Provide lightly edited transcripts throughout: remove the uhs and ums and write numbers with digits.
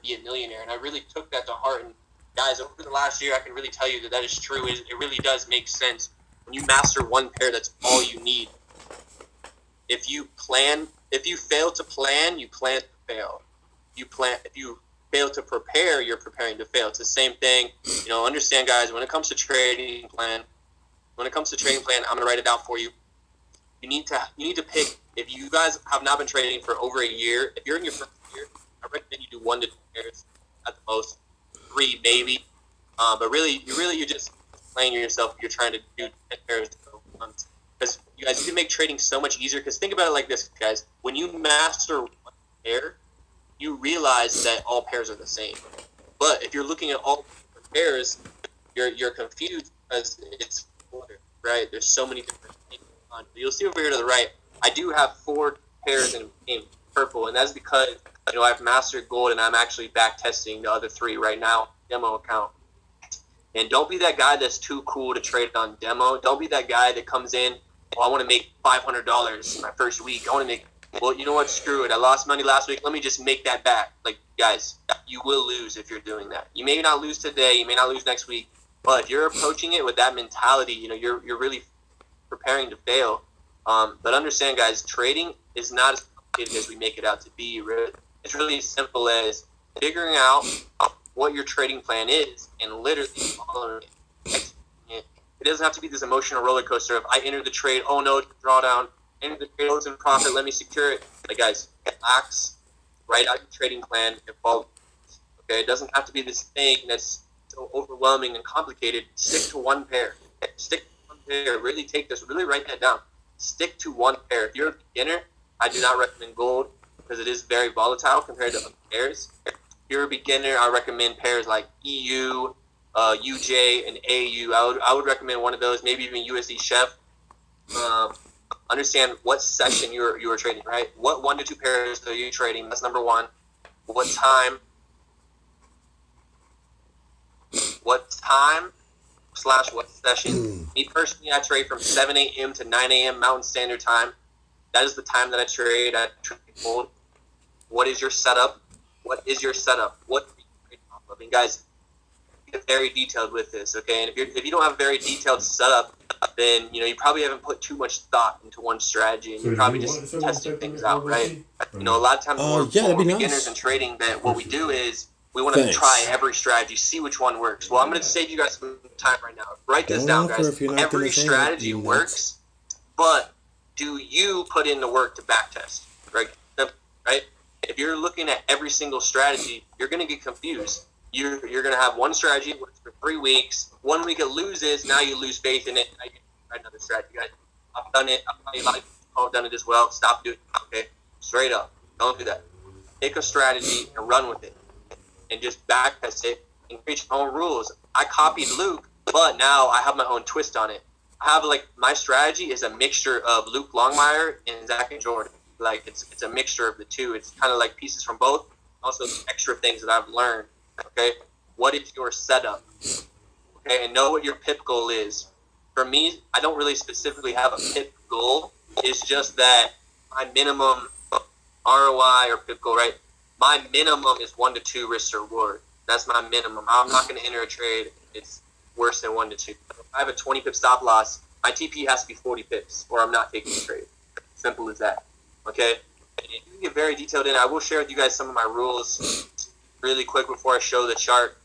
be a millionaire. And I really took that to heart. And guys, over the last year, I can really tell you that that is true. It really does make sense. When you master one pair, that's all you need. If you fail to plan, you plan to fail. If you fail to prepare, you're preparing to fail. It's the same thing. Understand, guys, when it comes to trading plan, I'm going to write it down for you. You need to pick, if you guys have not been trading for over a year, if you're in your first year, I recommend you do 1 to 2 pairs at the most, 3 maybe. But really, you're just playing yourself. You're trying to do 10 pairs a month. Because you guys, you can make trading so much easier. Because think about it like this, guys. When you master one pair, you realize that all pairs are the same. But if you're looking at all different pairs, you're confused because it's order, right? There's so many different things on. You'll see over here to the right, I do have 4 pairs in purple, and that's because I've mastered gold, and I'm actually back testing the other 3 right now, demo account. And don't be that guy that's too cool to trade on demo. Don't be that guy that comes in, I want to make $500 in my first week. I want to make, well, you know what? Screw it. I lost money last week. Let me just make that back. Like, guys, you will lose if you're doing that. You may not lose today. You may not lose next week. But if you're approaching it with that mentality, you're really preparing to fail. But understand, guys, trading is not as complicated as we make it out to be. It's really as simple as figuring out what your trading plan is and literally following it. It doesn't have to be this emotional roller coaster of I entered the trade, oh no, drawdown, enter the trade, oh, it's in profit, let me secure it. Like, guys, relax, write out your trading plan and follow. Okay, it doesn't have to be this thing that's so overwhelming and complicated. Stick to one pair. Stick to one pair. Really take this. Really write that down. Stick to one pair. If you're a beginner, I do not recommend gold because it is very volatile compared to other pairs. If you're a beginner, I recommend pairs like EU, UJ, and AU. I would recommend one of those, maybe even USD Chef. Understand what session you are trading, right? What 1 to 2 pairs are you trading? That's number one. What time / what session. Me personally, I trade from 7 a.m. to 9 a.m. Mountain Standard Time. That is the time that I trade. I trade gold. What is your setup? What are you trading off of? And guys, get very detailed with this, okay? And if you don't have a very detailed setup, then you probably haven't put too much thought into one strategy, and you're probably just testing things out, right? A lot of times we're beginners in trading. That what we do is we want to try every strategy, see which one works. Well, I'm going to save you guys some time right now. Write this down, guys. Every strategy works, but do you put in the work to back test, right? If you're looking at every single strategy, you're going to get confused. You're going to have one strategy works for 3 weeks. 1 week it loses. Now you lose faith in it. Now you try another strategy, guys. I've done it. A lot of people have done it as well. Stop doing it. Okay, straight up. Don't do that. Take a strategy and run with it, and just back test it and create your own rules. I copied Luke, but now I have my own twist on it. I have my strategy is a mixture of Luke Longmire and Zach and Jordan. It's a mixture of the two. It's kind of like pieces from both. Also extra things that I've learned. Okay, what is your setup? Okay, and know what your pip goal is. For me, I don't really specifically have a pip goal. It's just that my minimum ROI or pip goal, right? My minimum is 1 to 2 risk to reward. That's my minimum. I'm not going to enter a trade. It's worse than 1 to 2. If I have a 20 pip stop loss, my TP has to be 40 pips, or I'm not taking the trade. Simple as that. Okay, and if you get very detailed in, I will share with you guys some of my rules really quick before I show the chart.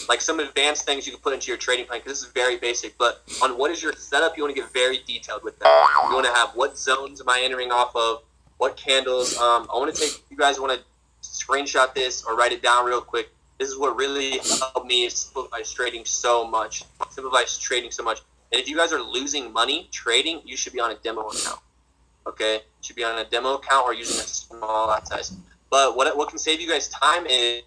Like some advanced things you can put into your trading plan, because this is very basic. But on what is your setup, you want to get very detailed with that. You want to have what zones am I entering off of, what candles. I want to take, you guys want to screenshot this or write it down real quick. This is what really helped me simplify trading so much. And if you guys are losing money trading, you should be on a demo account. Okay, you should be on a demo account or using a small lot size. But what can save you guys time is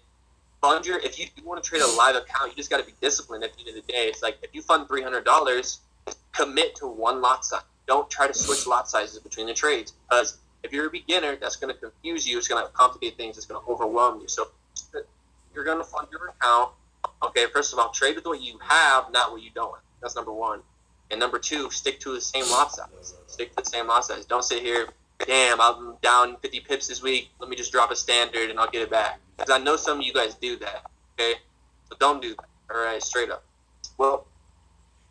fund if you want to trade a live account, you just got to be disciplined at the end of the day. It's like if you fund $300, commit to one lot size. Don't try to switch lot sizes between the trades, because if you're a beginner, that's going to confuse you. It's going to complicate things. It's going to overwhelm you. So you're going to fund your account. Okay, first of all, trade with what you have, not what you don't have. That's number one. And number two, stick to the same lot size. Stick to the same lot size. Don't sit here, damn, I'm down 50 pips this week. Let me just drop a standard and I'll get it back. because I know some of you guys do that. Okay, so don't do that. All right, straight up. Well,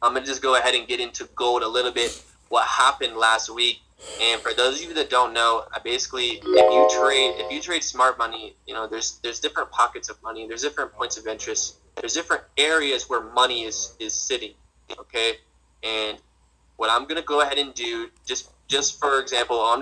I'm gonna just go ahead and get into gold a little bit. What happened last week? And for those of you that don't know, I basically, if you trade smart money, you know, there's different pockets of money. There's different points of interest. There's different areas where money is sitting. Okay, and what I'm gonna go ahead and do, just for example, I'm